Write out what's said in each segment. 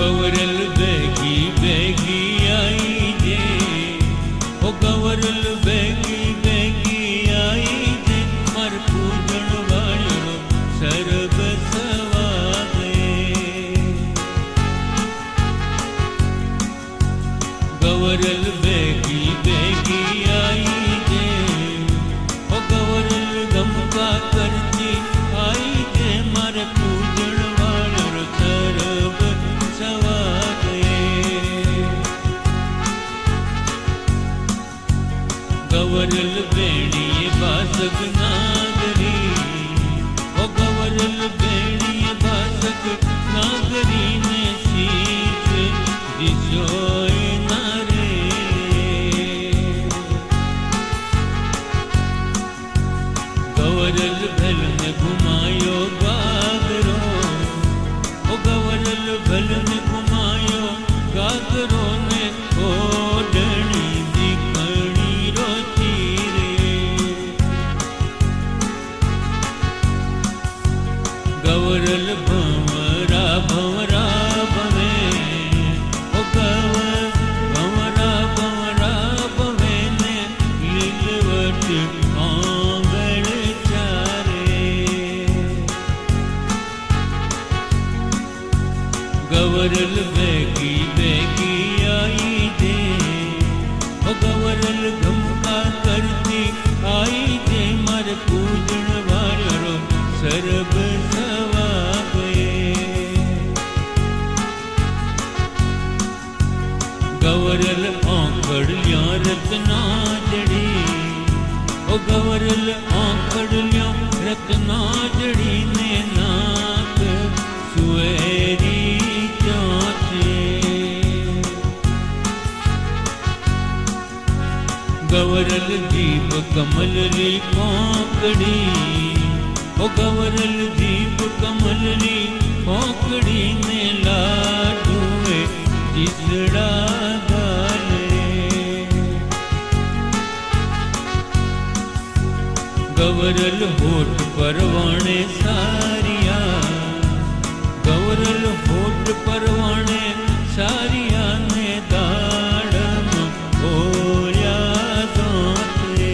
गवरल बेगी बेगी आई जे, ओ गवरल बेगी बेगी आई जे, मर पूजन वालो सर्व सवागे। गवरल बेगी बेगी आई जे, ओ गवरल गमका करती आई जे, मर पूजन वालो सर्व सवागे। गवरल बेड़िए बासक नागरी, ओ गवरल बेड़िए बासक नागरी ने शीश दिशोए नारे। गवरल भल ने घुमायो गागरो, ओ गवरल भल ने घुमायो गागरो ने ओढ़नी दिखणी रोती रे। गवरल भंवरा भंवरा भवे, ओ भंवरा भंवरा भवे ने लीलवट आंगण चारे। गवरल बेगी बेगी आई जे, ओ गवरल गमका करती आई जे, मर पूजन वालो सर्व सवागे। गवरल आंखड़ियां रत्ना जड़ी, ओ गवरल आंखड़ियां रत्ना जड़ी ने नाक सुएरी चाचे। गवरल जीभ कमल ली कोंकड़ी, ओ गवरल जीभ कमल ली कोंकड़ी ने लाडूए जिसड़ा गाले। गवरल होठ परवाणे सारिया, गवरल होठ परवाणे सारिया ने दाड़म ओया दांते।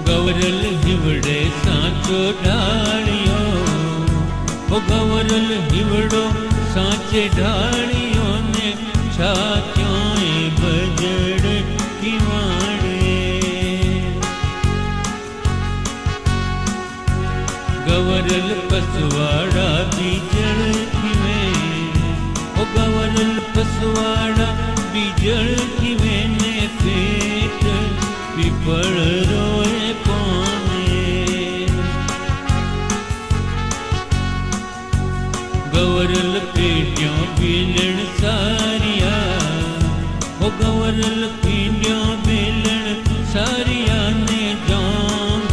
गवरल हिवड़े सांचो ढालियो, ओ गवरल हिवड़ो सांचे ढालियो ने छात्यों बजड़ किवाड़े। गवरल पसवाड़ा बीजड़ किवे, ओ गवरल पसवाड़ा बीजड़ किवे ने पेट पिपड़ रोए पाने। गवरल पेटियों बेलण सारिया, ओ गवरल पेटियों बेलण सारिया ने जांग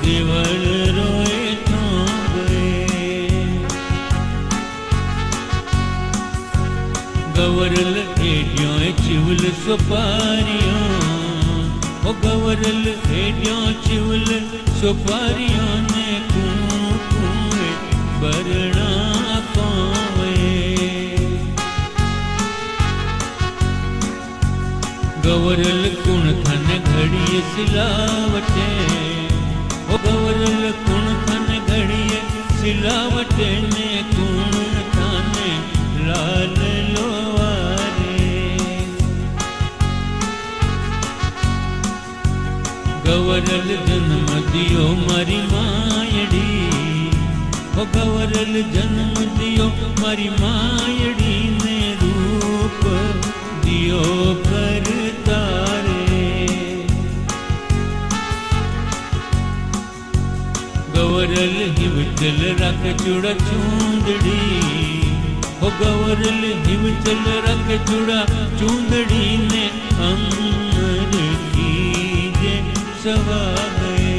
देवल रोए थांबे। गवरल एडियों चिवल सुपारियों, ओ गवरल एडियों चिवल सुपारियों ने कुएं बरना पावे। गवरल कुण खन घड़िए सिलावटे, ओ गवरल कुण खन घड़िए सिलावटे ने कुण थाने लाल लोवारे। गवरल जन्म दियो मारी मायड़ी, ओ गवरल जन्म दियो मारी मायड़ी ने रूप दियो कर तारे। गवरल हिवचल रख चूड़ा चूंदड़ी, ओ गवरल हिवचल रख चूड़ा चूंदड़ी ने अमर कीजे सवा गए।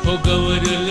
ओ गवरल